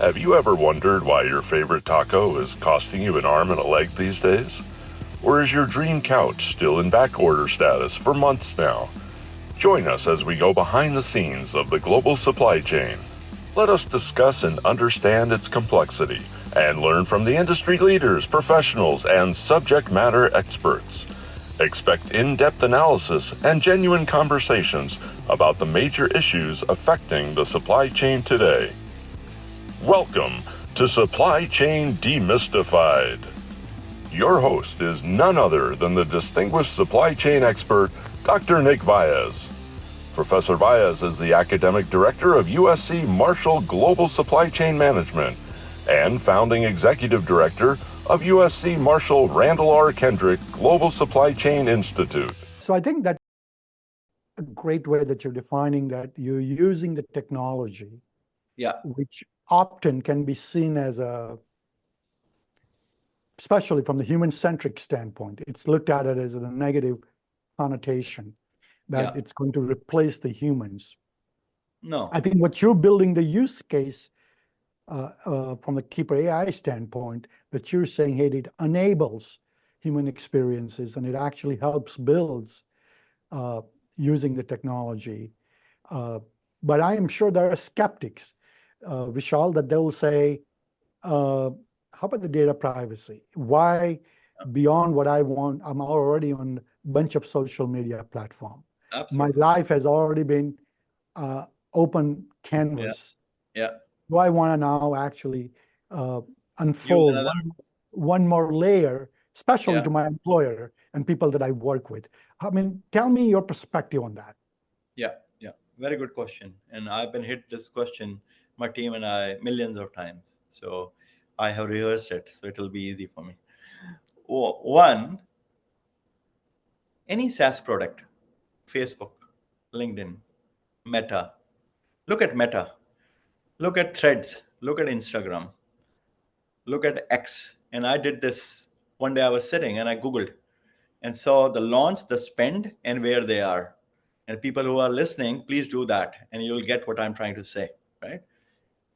Have you ever wondered why your favorite taco is costing you an arm and a leg these days? Or is your dream couch still in backorder status for months now? Join us as we go behind the scenes of the global supply chain. Let us discuss and understand its complexity and learn from the industry leaders, professionals, and subject matter experts. Expect in-depth analysis and genuine conversations about the major issues affecting the supply chain today. Welcome to Supply Chain Demystified. Your host is none other than the distinguished supply chain expert, Dr. Nick Valles. Professor Valles is the academic director of USC Marshall Global Supply Chain Management and founding executive director of USC Marshall Randall R. Kendrick Global Supply Chain Institute. So I think that's a great way that you're defining that you're using the technology, which often can be seen as especially from the human-centric standpoint, it's looked at it as a negative connotation that it's going to replace the humans. No. I think what you're building the use case from the KeeperAI standpoint, that you're saying, hey, it enables human experiences and it actually helps builds using the technology. But I am sure there are skeptics, Vishal, that they will say, how about the data privacy? Why, beyond what I want, I'm already on a bunch of social media platforms. Absolutely. My life has already been open canvas. Do I want to now actually unfold one more layer, especially to my employer and people that I work with? I mean, tell me your perspective on that. Yeah. Very good question. And I've been hit this question, my team and I, millions of times. So I have rehearsed it, so it'll be easy for me. One, any SaaS product, Facebook, LinkedIn, Meta, look at Meta, look at Threads, look at Instagram, look at X. And I did this one day. I was sitting and I Googled and saw the launch, the spend, and where they are. And people who are listening, please do that, and you'll get what I'm trying to say, right?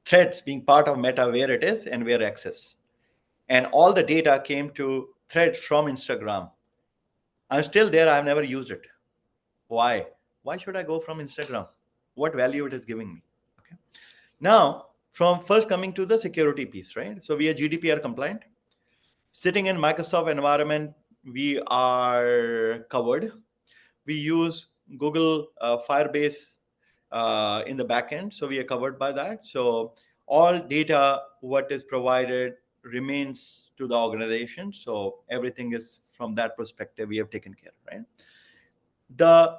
Threads being part of Meta, where it is and where X is. And all the data came to Threads from Instagram. I'm still there. I've never used it. Why? Why should I go from Instagram? What value it is giving me? Okay. Now, from first coming to the security piece, right? So we are GDPR compliant. Sitting in Microsoft environment, we are covered. We use Google Firebase in the backend, so we are covered by that. So all data, what is provided, remains to the organization. So everything is from that perspective, we have taken care, right? The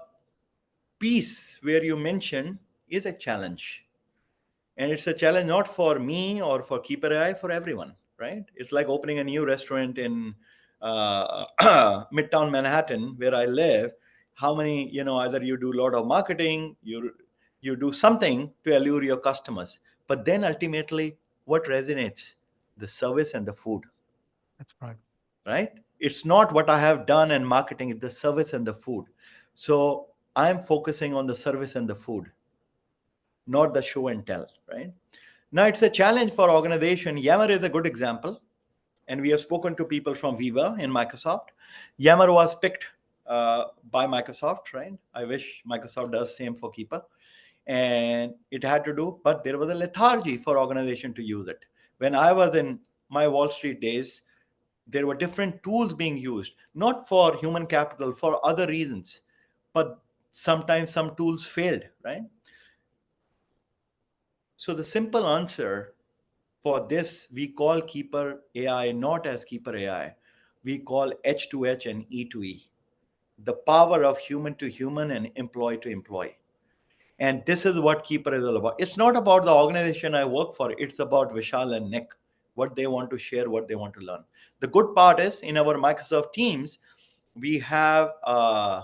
piece where you mentioned is a challenge. And it's a challenge not for me or for KeeperAI, for everyone, right? It's like opening a new restaurant in Midtown Manhattan, where I live. How many, either you do a lot of marketing, you do something to allure your customers. But then ultimately, what resonates? The service and the food. That's right. Right? It's not what I have done in marketing, it's the service and the food. So I'm focusing on the service and the food, not the show and tell, right? Now, it's a challenge for organization. Yammer is a good example. And we have spoken to people from Viva in Microsoft. Yammer was picked by Microsoft, right? I wish Microsoft does same for Keeper. And it had to do, but there was a lethargy for organization to use it. When I was in my Wall Street days, there were different tools being used, not for human capital, for other reasons. But sometimes some tools failed, right? So the simple answer for this, we call KeeperAI not as KeeperAI. We call H2H and E2E, the power of human to human and employee to employee. And this is what Keeper is all about. It's not about the organization I work for. It's about Vishal and Nick, what they want to share, what they want to learn. The good part is in our Microsoft Teams, we have a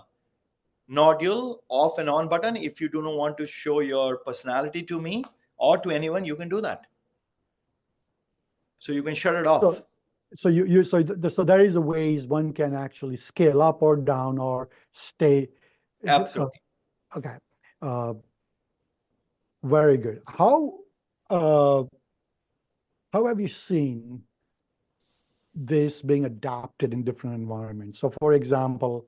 nodule off and on button. If you do not want to show your personality to me or to anyone, you can do that. So you can shut it off. So there is a ways one can actually scale up or down or stay. Absolutely. Okay. Very good. How how have you seen this being adapted in different environments? So, for example,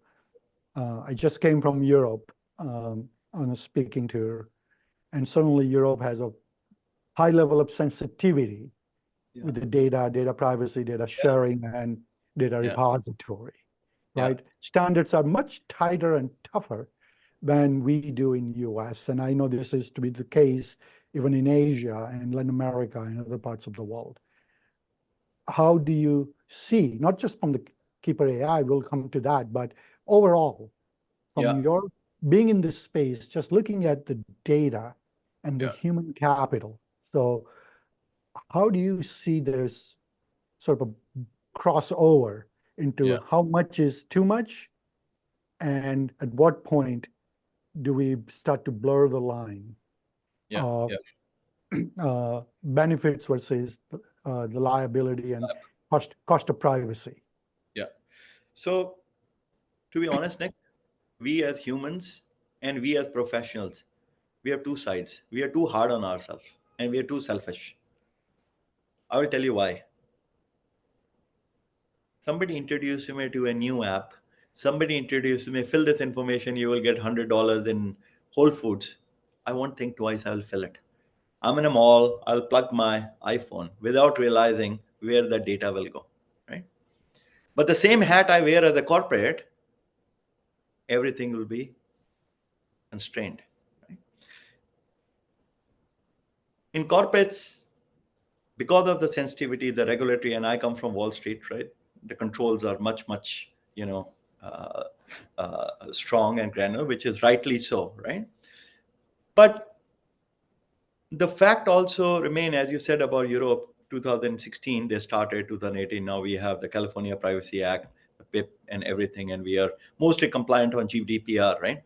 I just came from Europe on a speaking tour, and suddenly Europe has a high level of sensitivity with the data privacy, data sharing, and data Yeah. repository, Yeah. right? Standards are much tighter and tougher than we do in US. And I know this is to be the case even in Asia and Latin America and other parts of the world. How do you see, not just from the Keeper AI, we'll come to that, but overall, from Yeah. your being in this space, just looking at the data and the Yeah. human capital. So how do you see this sort of crossover into Yeah. how much is too much, and at what point do we start to blur the line Yeah. of Yeah. benefits versus the liability and cost of privacy? Yeah. So, to be honest, Nick, we as humans and we as professionals, we have two sides. We are too hard on ourselves and we are too selfish. I will tell you why. Somebody introduced me to a new app. Somebody introduced me, fill this information, you will get $100 in Whole Foods. I won't think twice, I will fill it. I'm in a mall, I'll plug my iPhone without realizing where the data will go, right? But the same hat I wear as a corporate, everything will be constrained. Right? In corporates, because of the sensitivity, the regulatory, and I come from Wall Street, right? The controls are much, much, strong and granular, which is rightly so, right? But the fact also remain, as you said about Europe, 2016 they started, 2018 now we have the California Privacy Act, the PIP, and everything, and we are mostly compliant on GDPR, right?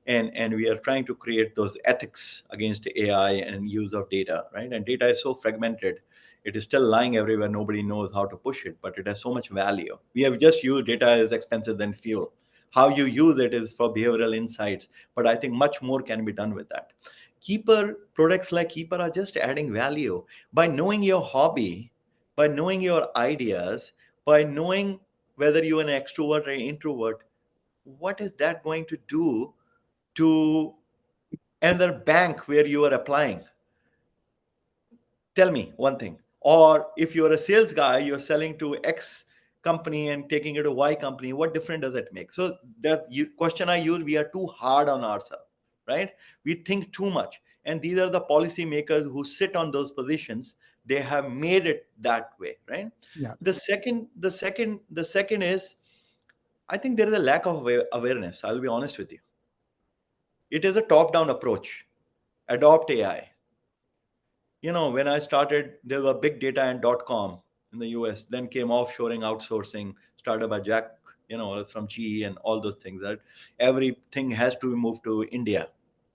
And we are trying to create those ethics against AI and use of data, right? And data is so fragmented, it is still lying everywhere. Nobody knows how to push it, but it has so much value. We have just used data is expensive than fuel. How you use it is for behavioral insights, but I think much more can be done with that. Keeper products like Keeper are just adding value by knowing your hobby, by knowing your ideas, by knowing whether you're an extrovert or introvert. What is that going to do to another bank where you are applying? Tell me one thing. Or if you're a sales guy, you're selling to X company and taking it to Y company, what difference does it make? So that question I use, we are too hard on ourselves, right? We think too much. And these are the policy makers who sit on those positions. They have made it that way, right? Yeah. The second is, I think there is a lack of awareness. I'll be honest with you. It is a top-down approach. Adopt AI. When I started, there were big data and .com in the US. Then came offshoring, outsourcing, started by Jack, from GE and all those things. That everything has to be moved to India.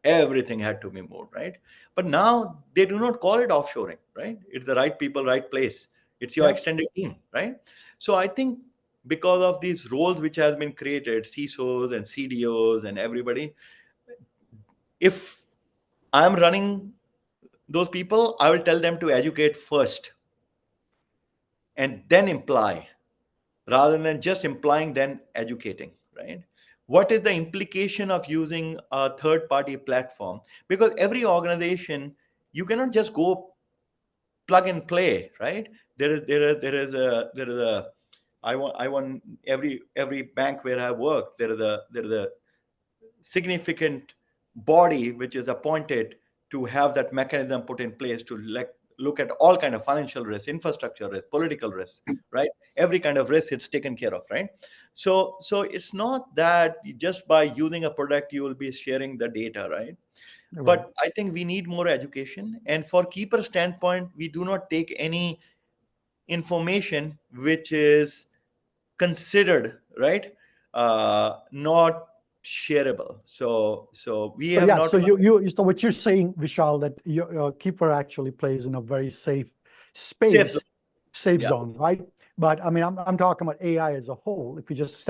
Everything had to be moved, right? But now they do not call it offshoring, right? It's the right people, right place. It's your extended team, right? So I think because of these roles which has been created, CISOs and CDOs and everybody, if I'm running those people, I will tell them to educate first and then imply, rather than just implying then educating, right? What is the implication of using a third party platform? Because every organization, you cannot just go plug and play, right? There is a I want every bank where I work, there is a significant body which is appointed to have that mechanism put in place to look at all kind of financial risk, infrastructure risk, political risk, right? Every kind of risk it's taken care of, right? So it's not that just by using a product you will be sharing the data, right? But I think we need more education. And for Keeper standpoint, we do not take any information which is considered, right, not shareable. So we have not. So what you're saying, Vishal, that your Keeper actually plays in a very safe Safe space, zone. safe Yeah. zone, right? But I mean, I'm talking about AI as a whole. If you just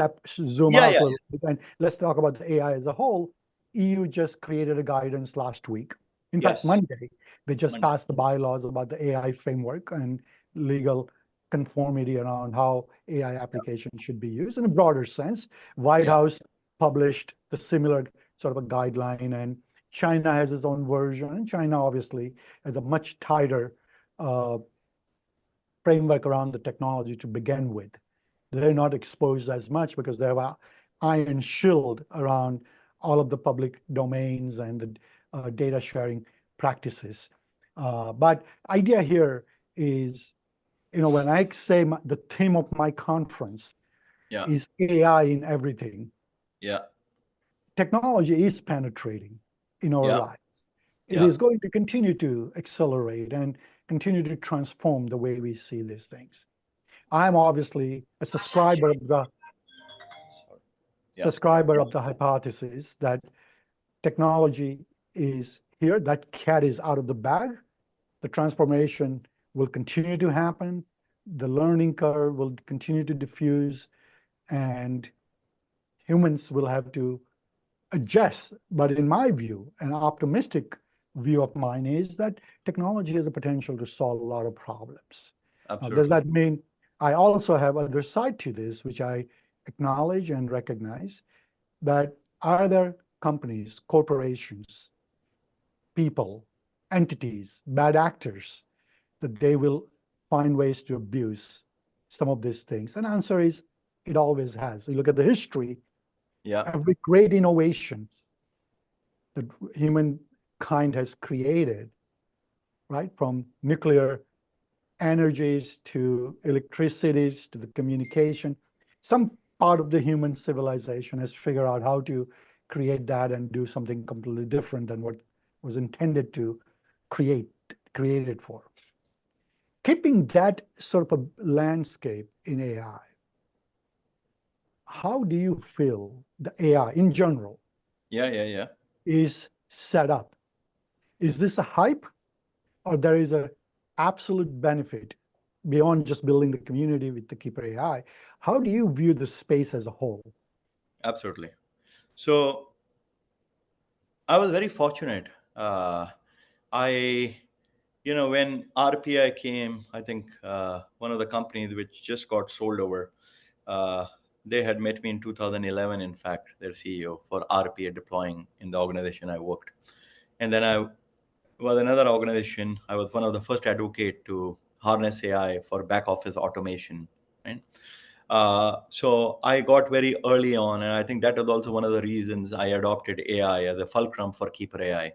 zoom Yeah, out yeah, a little bit, and let's talk about the AI as a whole. EU just created a guidance last week. In fact, Yes. Monday, They just passed the bylaws about the AI framework and legal conformity around how AI applications should be used in a broader sense. White House published the similar sort of a guideline, and China has its own version. And China obviously has a much tighter framework around the technology to begin with. They're not exposed as much because they have an iron shield around all of the public domains and the data sharing practices. But idea here is, when I say the theme of my conference is AI in everything, technology is penetrating in our lives. It is going to continue to accelerate and continue to transform the way we see these things. I'm obviously a subscriber of the hypothesis that technology is here, that cat is out of the bag. The transformation will continue to happen. The learning curve will continue to diffuse, and humans will have to adjust. But in my view, an optimistic view of mine is that technology has the potential to solve a lot of problems. Does that mean I also have other side to this, which I acknowledge and recognize, that are there companies, corporations, people, entities, bad actors, that they will find ways to abuse some of these things? And the answer is, it always has. You look at the history, every great innovation that humankind has created, right, from nuclear energies to electricities to the communication, some part of the human civilization has figured out how to create that and do something completely different than what was intended to create it for. Keeping that sort of a landscape in AI, how do you feel the AI in general is set up? Is this a hype, or there is a absolute benefit beyond just building the community with the KeeperAI? How do you view the space as a whole? Absolutely. So I was very fortunate. When RPI came, I think one of the companies which just got sold over, they had met me in 2011, in fact, their CEO for RPA deploying in the organization I worked. And then I was another organization. I was one of the first advocate to harness AI for back office automation, right? So I got very early on, and I think that was also one of the reasons I adopted AI as a fulcrum for KeeperAI.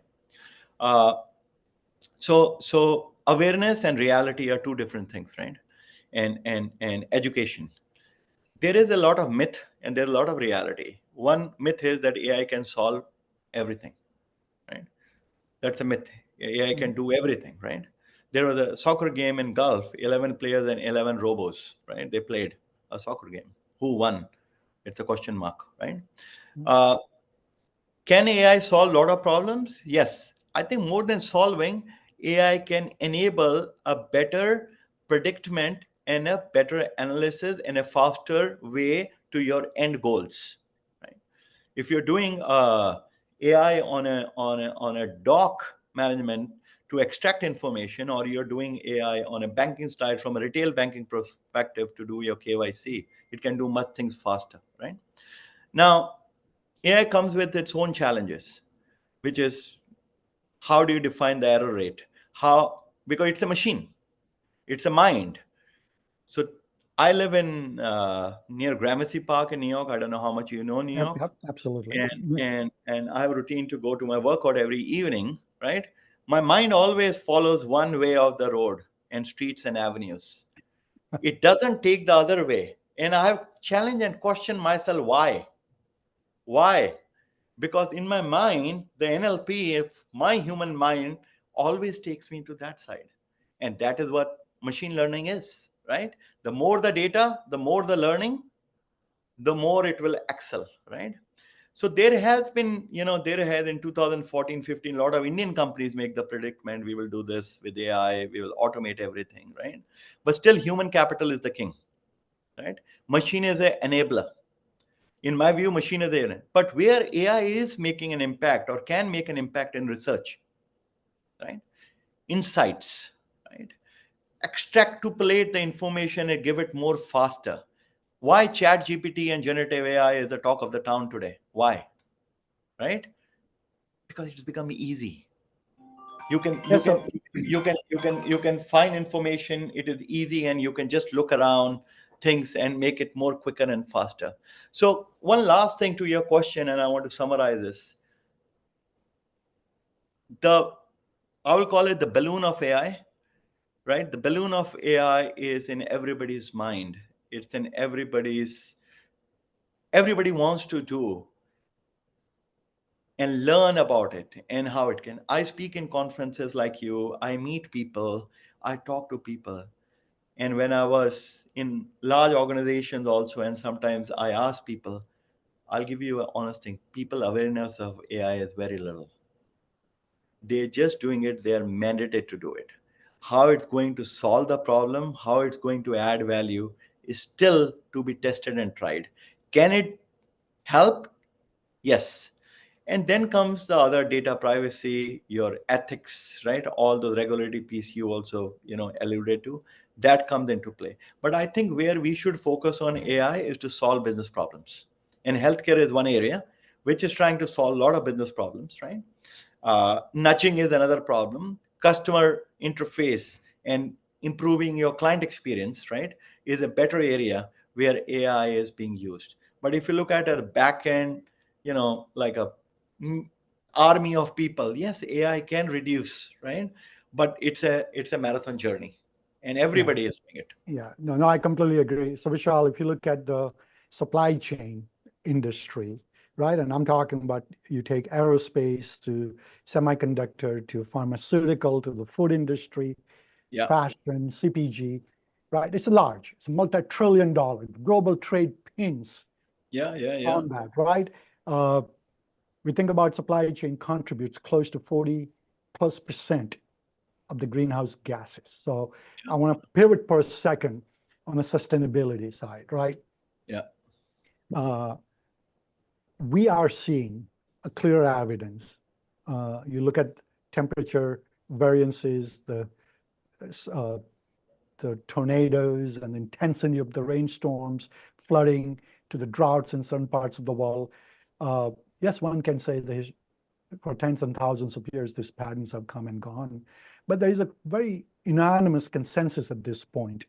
So awareness and reality are two different things, right? And education. There is a lot of myth and there's a lot of reality. One myth is that AI can solve everything, right? That's a myth. AI can do everything, right? There was a soccer game in golf, 11 players and 11 robos, right? They played a soccer game. Who won? It's a question mark, right? Can AI solve a lot of problems? Yes. I think more than solving, AI can enable a better predicament and a better analysis and a faster way to your end goals, right? If you're doing AI on a doc management to extract information, or you're doing AI on a banking side from a retail banking perspective to do your KYC, it can do much things faster, right? Now, AI comes with its own challenges, which is, how do you define the error rate? Because it's a machine, it's a mind. So I live in near Gramercy Park in New York. I don't know how much you know New York. Yep, absolutely. And I have a routine to go to my workout every evening, right? My mind always follows one way of the road and streets and avenues. It doesn't take the other way. And I have challenged and questioned myself, why? Why? Because in my mind, the NLP, if my human mind always takes me to that side. And that is what machine learning is, right? The more the data, the more the learning, the more it will excel, right? So there has been, there has in 2014, 15, a lot of Indian companies make the predicament, we will do this with AI, we will automate everything, right? But still human capital is the king, right? Machine is an enabler. In my view, machine is there. But where AI is making an impact or can make an impact in research, right? insights, right? Extrapolate the information and give it more faster. Why Chat GPT and generative AI is the talk of the town today? Why? Right? Because it's become easy. You can find information. It is easy, and you can just look around things and make it more quicker and faster. So one last thing to your question, and I want to summarize this. I will call it the balloon of AI, right? The balloon of AI is in everybody's mind. It's in everybody wants to do and learn about it and how it can. I speak in conferences like you, I meet people, I talk to people. And when I was in large organizations also, and sometimes I ask people, I'll give you an honest thing, people awareness of AI is very little. They're just doing it, they're mandated to do it. How it's going to solve the problem, how it's going to add value is still to be tested and tried. Can it help? Yes. And then comes the other data privacy, your ethics, right? All the regulatory piece you also, alluded to, that comes into play. But I think where we should focus on AI is to solve business problems. And healthcare is one area which is trying to solve a lot of business problems, right? Nudging is another problem. Customer interface and improving your client experience, right, is a better area where AI is being used. But if you look at a back end, like a army of people, yes, AI can reduce, right? But it's a marathon journey, and everybody is doing it. Yeah, no, I completely agree. So Vishal, if you look at the supply chain industry, right? And I'm talking about you take aerospace to semiconductor to pharmaceutical to the food industry, Yeah. fashion, CPG, right? It's large. It's a multi-trillion-dollar global trade pins Yeah. on that, right? We think about supply chain contributes close to 40+% of the greenhouse gases. So I want to pivot for a second on the sustainability side, right? Yeah. We are seeing a clear evidence. You look at temperature variances, the tornadoes and the intensity of the rainstorms, flooding, to the droughts in certain parts of the world. Yes, one can say that for tens and thousands of years, these patterns have come and gone. But there is a very unanimous consensus at this point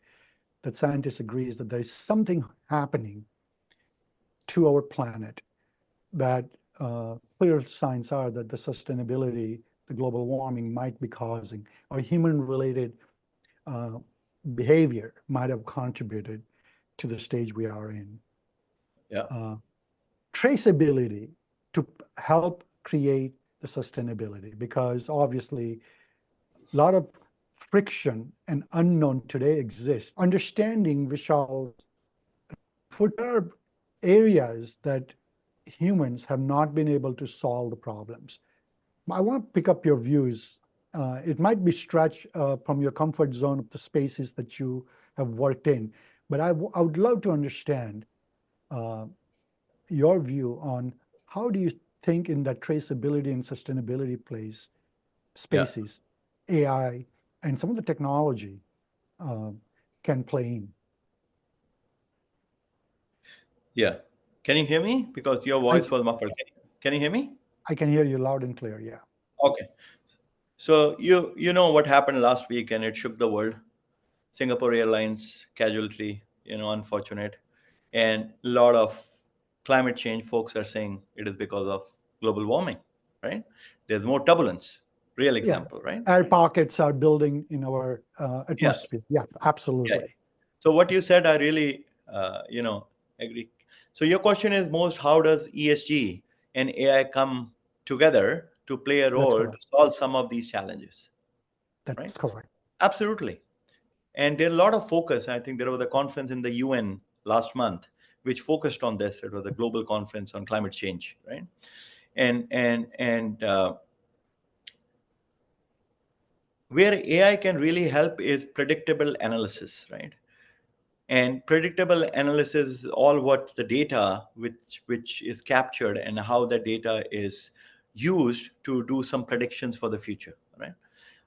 that scientists agree that there is something happening to our planet that clear signs are that the sustainability, the global warming might be causing, or human-related behavior might have contributed to the stage we are in. Yeah. Traceability to help create the sustainability, because obviously a lot of friction and unknown today exists. Understanding, Vishal, what are areas that humans have not been able to solve the problems. I want to pick up your views. It might be stretched from your comfort zone of the spaces that you have worked in, but I would love to understand your view on how do you think in that traceability and sustainability place spaces, AI and some of the technology can play in. Yeah. Can you hear me? Because your voice was muffled. Can you hear me? I can hear you loud and clear, yeah. Okay. So you know what happened last week, and it shook the world. Singapore Airlines casualty, unfortunate. And a lot of climate change folks are saying it is because of global warming, right? There's more turbulence. Real example, right? Air pockets are building in our atmosphere. Yeah, absolutely. Yeah. So what you said, I really, agree. So your question is most, how does ESG and AI come together to play a role to solve some of these challenges? That's correct. Absolutely. And there's a lot of focus. I think there was a conference in the UN last month which focused on this. It was a global conference on climate change, right? And where AI can really help is predictable analysis, right? And predictable analysis is all what the data which is captured and how the data is used to do some predictions for the future, right?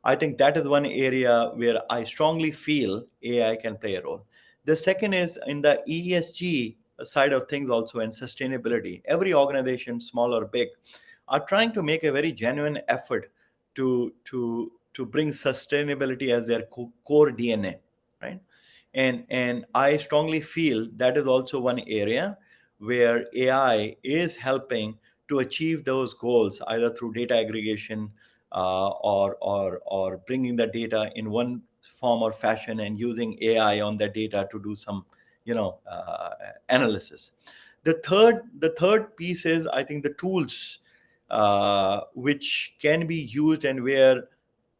I think that is one area where I strongly feel AI can play a role. The second is in the ESG side of things also, and sustainability. Every organization, small or big, are trying to make a very genuine effort to bring sustainability as their core DNA, right? And I strongly feel that is also one area where AI is helping to achieve those goals, either through data aggregation, or bringing the data in one form or fashion and using AI on that data to do some, analysis. The third piece is, I think, the tools which can be used, and where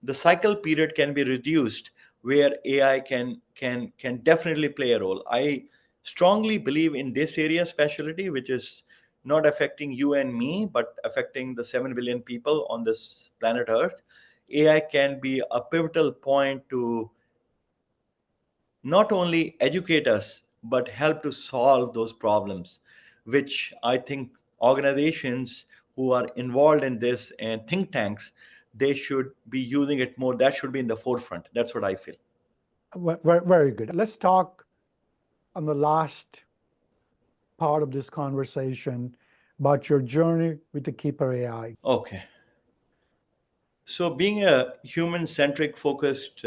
the cycle period can be reduced, where AI can definitely play a role. I strongly believe in this area specialty, which is not affecting you and me, but affecting the 7 billion people on this planet Earth. AI can be a pivotal point to not only educate us, but help to solve those problems, which I think organizations who are involved in this and think tanks, they should be using it more. That should be in the forefront. That's what I feel. Very good. Let's talk on the last part of this conversation about your journey with the KeeperAI. Okay. So being a human-centric focused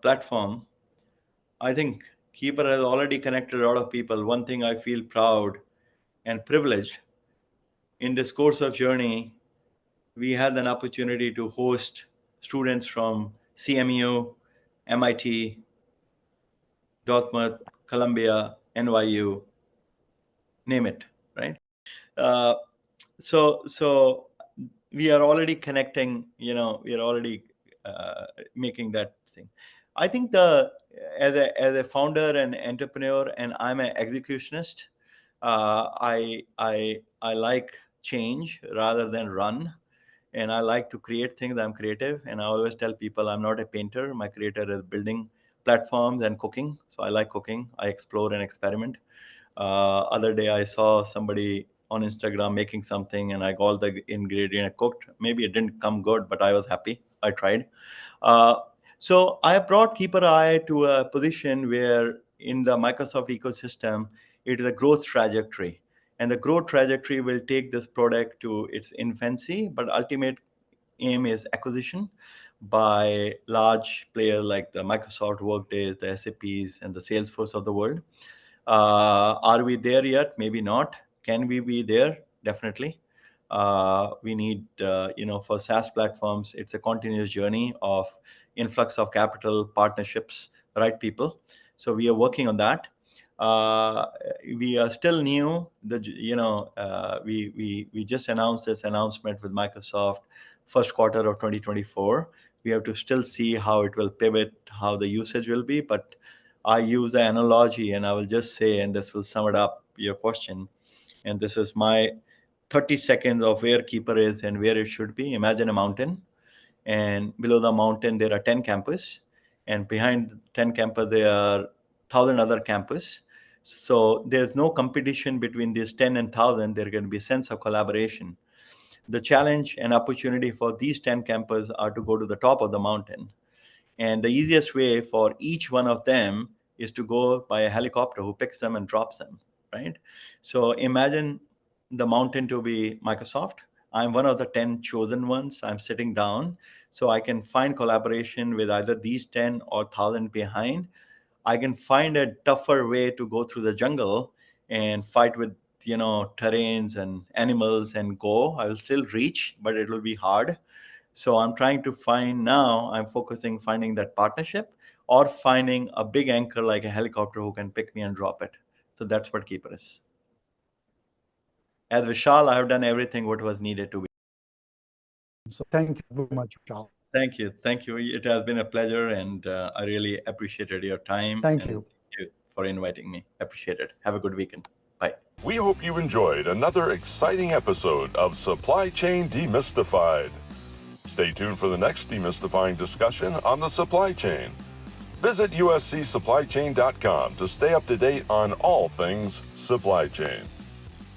platform, I think Keeper has already connected a lot of people. One thing I feel proud and privileged in this course of journey, we had an opportunity to host students from CMU, MIT, Dartmouth, Columbia, NYU, name it, right? Uh, so we are already connecting. We are already making that thing. I think as a founder and entrepreneur, and I'm an executionist. I like change rather than run, and I like to create things. I'm creative, and I always tell people I'm not a painter. My creator is building platforms and cooking. So I like cooking. I explore and experiment. Other day I saw somebody on Instagram making something, and I got all the ingredient, I cooked. Maybe it didn't come good, but I was happy. I tried. Uh, so I brought KeeperAI to a position where in the Microsoft ecosystem, it is a growth trajectory. And the growth trajectory will take this product to its infancy, but ultimate aim is acquisition by large players like the Microsoft Workdays, the SAPs, and the Salesforce of the world. Are we there yet? Maybe not. Can we be there? Definitely. We need, for SaaS platforms, it's a continuous journey of influx of capital, partnerships, right people. So we are working on that. We are still new. We just announced this announcement with Microsoft first quarter of 2024. We have to still see how it will pivot, how the usage will be, but I use the analogy, and I will just say, and this will sum it up your question. And this is my 30 seconds of where Keeper is and where it should be. Imagine a mountain, and below the mountain there are 10 campuses, and behind 10 campuses there are 1,000 other campuses. So there's no competition between these 10 and 1,000. There's going to be a sense of collaboration. The challenge and opportunity for these 10 campuses are to go to the top of the mountain. And the easiest way for each one of them is to go by a helicopter who picks them and drops them, right? So imagine the mountain to be Microsoft. I'm one of the 10 chosen ones. I'm sitting down so I can find collaboration with either these 10 or 1,000 behind. I can find a tougher way to go through the jungle and fight with, terrains and animals and go. I will still reach, but it will be hard. So I'm trying to I'm finding that partnership, or finding a big anchor like a helicopter who can pick me and drop it. So that's what Keeper is. As Vishal, I have done everything what was needed to be. So thank you very much, Vishal. Thank you. It has been a pleasure, and I really appreciated your time. Thank you. Thank you for inviting me. Appreciate it. Have a good weekend. Bye. We hope you enjoyed another exciting episode of Supply Chain Demystified. Stay tuned for the next demystifying discussion on the supply chain. Visit uscsupplychain.com to stay up to date on all things supply chain.